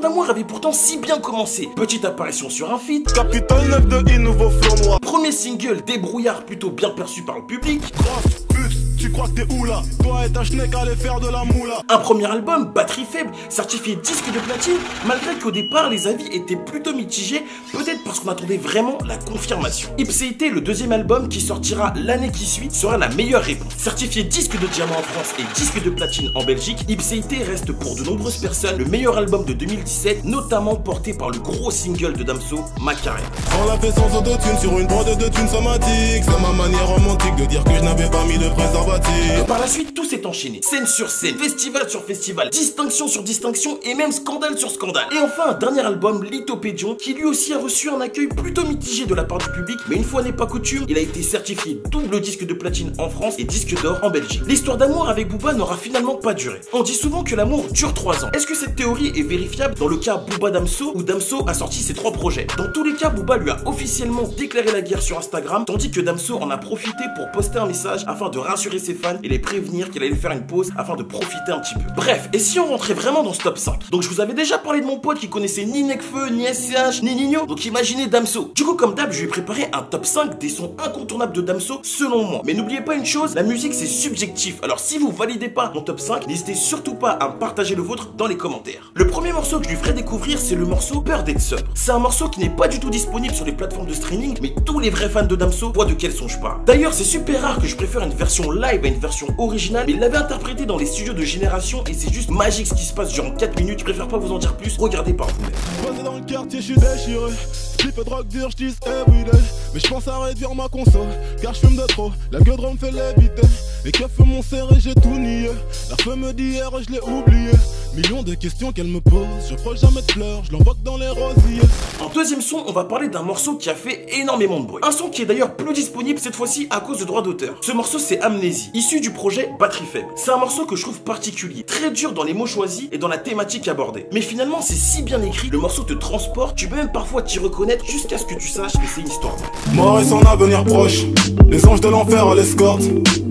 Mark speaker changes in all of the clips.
Speaker 1: d'amour avait pourtant si bien commencé. Petite apparition sur un feat.
Speaker 2: Capital 9 de I, nouveau flow noir.
Speaker 1: Premier single, débrouillard plutôt bien perçu par le public.
Speaker 2: Grosse pute, tu crois que t'es où là? Toi et ta schneck allez faire de la moula.
Speaker 1: Un premier album, batterie faible, certifié disque de platine, malgré qu'au départ les avis étaient plutôt mitigés, peut-être parce qu'on attendait vraiment la confirmation. Ipséité, le deuxième album qui sortira l'année qui suit, sera la meilleure réponse. Certifié disque de diamant en France et disque de platine en Belgique, Ipséité reste pour de nombreuses personnes le meilleur album de 2017, notamment porté par le gros single de Damso, Macarena.
Speaker 2: On l'a fait sans autotune sur une prod de thunes somatique. C'est ma manière romantique de dire que je n'avais pas mis de préservatif.
Speaker 1: Par la suite, tout s'est enchaîné. Scène sur scène, festival sur festival, distinction sur distinction et même scandale sur scandale. Et enfin, un dernier album, Lithopédion, qui lui aussi a reçu un accueil plutôt mitigé de la part du public, mais une fois n'est pas coutume, il a été certifié double disque de platine en France et disque d'or en Belgique. L'histoire d'amour avec Booba n'aura finalement pas duré. On dit souvent que l'amour dure 3 ans. Est-ce que cette théorie est vérifiable dans le cas Booba-Damso où Damso a sorti ses 3 projets? Dans tous les cas, Booba lui a officiellement déclaré la guerre sur Instagram, tandis que Damso en a profité pour poster un message afin de rassurer ses fans et les prévenir qu'il allait faire une pause afin de profiter un petit peu. Bref, et si on rentrait vraiment dans ce top 5? Donc je vous avais déjà parlé de mon pote qui connaissait ni Nekfeu, ni SCH, ni Nino, donc imaginez Damso. Du coup, comme d'hab, je lui ai préparé un top 5 des sons incontournables de Damso selon moi. Mais n'oubliez pas une chose, la musique c'est subjectif, alors si vous validez pas mon top 5, n'hésitez surtout pas à me partager le vôtre dans les commentaires. Le premier morceau que je lui ferai découvrir, c'est le morceau Peur d'être sobre. C'est un morceau qui n'est pas du tout disponible sur les plateformes de streaming, mais tous les vrais fans de Damso voient de quel son je parle. D'ailleurs, c'est super rare que je préfère une version live à une version originale, mais il l'avait interprété dans les studios de Génération et c'est juste magique ce qui se passe durant 4 minutes. Je préfère pas vous en dire plus, regardez par vous-même.
Speaker 2: Posé dans le quartier, je suis déchiré. Flip et drogue dure, je dis everyday. Mais je pense à réduire ma conso, car je fume de trop. La gueule me fait l'éviter. Les keufs m'ont serré, j'ai tout nié. La feu me dit hier et je l'ai oublié. Millions de questions qu'elle me pose. Je frôle jamais de fleurs, je l'envoie que dans les rosiers.
Speaker 1: En deuxième son, on va parler d'un morceau qui a fait énormément de bruit. Un son qui est d'ailleurs plus disponible cette fois-ci à cause de droits d'auteur. Ce morceau c'est Amnésie, issu du projet Batterie Faible. C'est un morceau que je trouve particulier, très dur dans les mots choisis et dans la thématique abordée. Mais finalement c'est si bien écrit, le morceau te transporte, tu peux même parfois t'y reconnaître jusqu'à ce que tu saches que c'est une histoire.
Speaker 2: Mort et son avenir proche, les anges de l'enfer à l'escorte.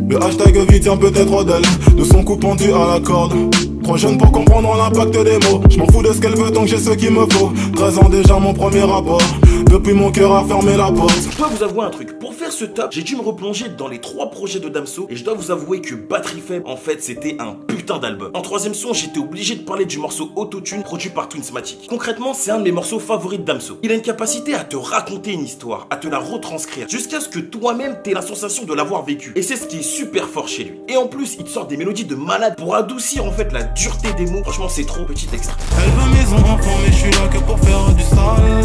Speaker 2: Le hashtag vie tient peut-être d'elle, de son coup pendu à la corde. Trop jeune pour comprendre l'impact des mots. Je m'en fous de ce qu'elle veut tant que j'ai ce qu'il me faut. 13 ans déjà mon premier rapport. Depuis mon cœur a fermé la porte.
Speaker 1: Je dois vous avouer un truc, pour faire ce top, j'ai dû me replonger dans les 3 projets de Damso et je dois vous avouer que Batterie Faible, en fait, c'était un putain d'album. En troisième son, j'étais obligé de parler du morceau Autotune produit par Twinsmatic. Concrètement, c'est un de mes morceaux favoris de Damso. Il a une capacité à te raconter une histoire, à te la retranscrire, jusqu'à ce que toi-même t'aies la sensation de l'avoir vécu. Et c'est ce qui est super fort chez lui. Et en plus, il te sort des mélodies de malade pour adoucir en fait la dureté des mots. Franchement, c'est trop. Petit extrait.
Speaker 2: Elle veut maison enfant, mais je suis là que pour faire du sale.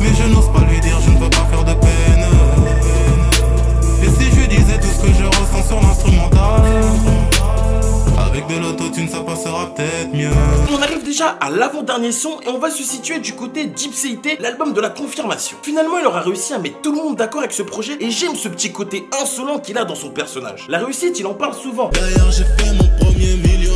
Speaker 2: Mais je n'ose pas lui dire, je ne veux pas faire de peine. Et si je lui disais tout ce que je ressens sur l'instrumental, avec de l'autotune ça passera peut-être mieux.
Speaker 1: On arrive déjà à l'avant-dernier son et on va se situer du côté d'Ipséité, l'album de la confirmation. Finalement, il aura réussi à mettre tout le monde d'accord avec ce projet et j'aime ce petit côté insolent qu'il a dans son personnage. La réussite, il en parle souvent.
Speaker 2: D'ailleurs, j'ai fait mon premier million,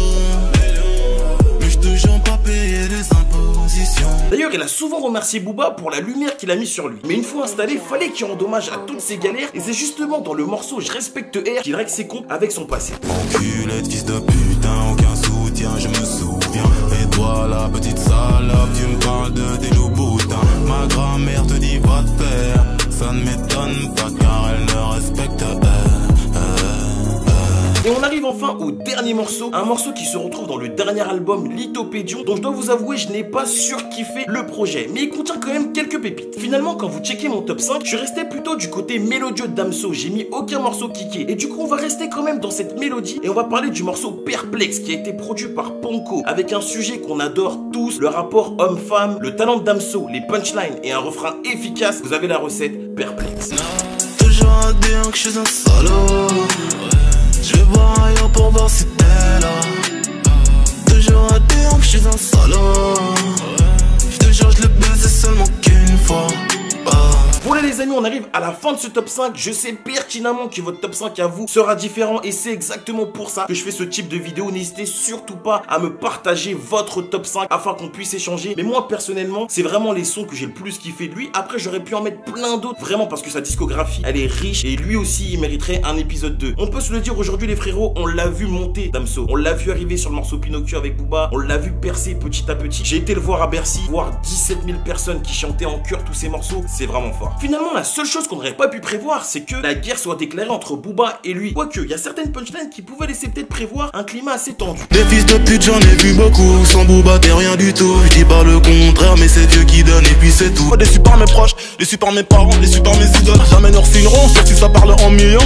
Speaker 2: mais je toujours pas payé les impositions.
Speaker 1: D'ailleurs, il a souvent remercié Booba pour la lumière qu'il a mis sur lui. Mais une fois installé, fallait qu'il rende hommage à toutes ses galères et c'est justement dans le morceau Je respecte R qu'il règle ses comptes avec son passé.
Speaker 2: Enculé de fils de putain, aucun soutien, je me souviens. Et toi la petite salope, tu me parles de tes loups boutins. Ma grand-mère te dit va te faire, ça ne m'étonne pas car elle ne respecte
Speaker 1: Et on arrive enfin au dernier morceau, un morceau qui se retrouve dans le dernier album Lithopédion, dont je dois vous avouer je n'ai pas surkiffé le projet, mais il contient quand même quelques pépites. Finalement, quand vous checkez mon top 5, je suis resté plutôt du côté mélodieux de Damso, j'ai mis aucun morceau kické, et du coup on va rester quand même dans cette mélodie, et on va parler du morceau Perplexe, qui a été produit par Ponko, avec un sujet qu'on adore tous, le rapport homme-femme, le talent de Damso, les punchlines et un refrain efficace. Vous avez la recette Perplexe.
Speaker 2: Toujours à dire que je suis un salaud. Je vais voir ailleurs pour voir si t'es là. Toujours à dire que je suis un salaud. Je te jure, je l'ai baisé seulement qu'une fois.
Speaker 1: Voilà les amis, on on arrive à la fin de ce top 5. Je sais pertinemment que votre top 5 à vous sera différent et c'est exactement pour ça que je fais ce type de vidéo. N'hésitez surtout pas à me partager votre top 5 afin qu'on puisse échanger. Mais moi personnellement, c'est vraiment les sons que j'ai le plus kiffé de lui. Après, j'aurais pu en mettre plein d'autres, vraiment, parce que sa discographie, elle est riche et lui aussi, il mériterait un épisode 2. On peut se le dire aujourd'hui, les frérots, on l'a vu monter, Damso. On l'a vu arriver sur le morceau Pinocchio avec Booba. On l'a vu percer petit à petit. J'ai été le voir à Bercy, voir 17 000 personnes qui chantaient en chœur tous ces morceaux. C'est vraiment fort. Finalement, la seule chose qu'on n'aurait pas pu prévoir, c'est que la guerre soit déclarée entre Booba et lui. Quoique, il y a certaines punchlines qui pouvaient laisser peut-être prévoir un climat assez tendu.
Speaker 3: Des fils de pute, j'en ai vu beaucoup. Sans Booba, t'es rien du tout. Je dis pas le contraire, mais c'est Dieu qui donne et puis c'est tout. Pas déçu par mes proches, déçu par mes parents, déçu par mes idoles. Jamais ne re-signeront, sauf si ça parle en millions.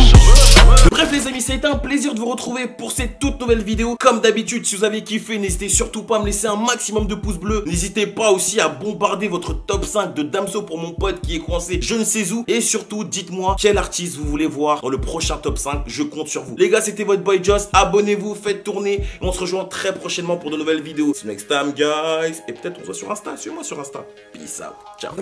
Speaker 1: Bref les amis, ça a été un plaisir de vous retrouver pour cette toute nouvelle vidéo. Comme d'habitude, si vous avez kiffé, n'hésitez surtout pas à me laisser un maximum de pouces bleus. N'hésitez pas aussi à bombarder votre top 5 de Damso pour mon pote qui est coincé je ne sais où. Et surtout, dites-moi quel artiste vous voulez voir dans le prochain top 5. Je compte sur vous. Les gars, c'était votre boy Joss. Abonnez-vous, faites tourner. Et on se rejoint très prochainement pour de nouvelles vidéos. See you next time, guys. Et peut-être on se voit sur Insta. Suivez-moi sur Insta. Peace out. Ciao.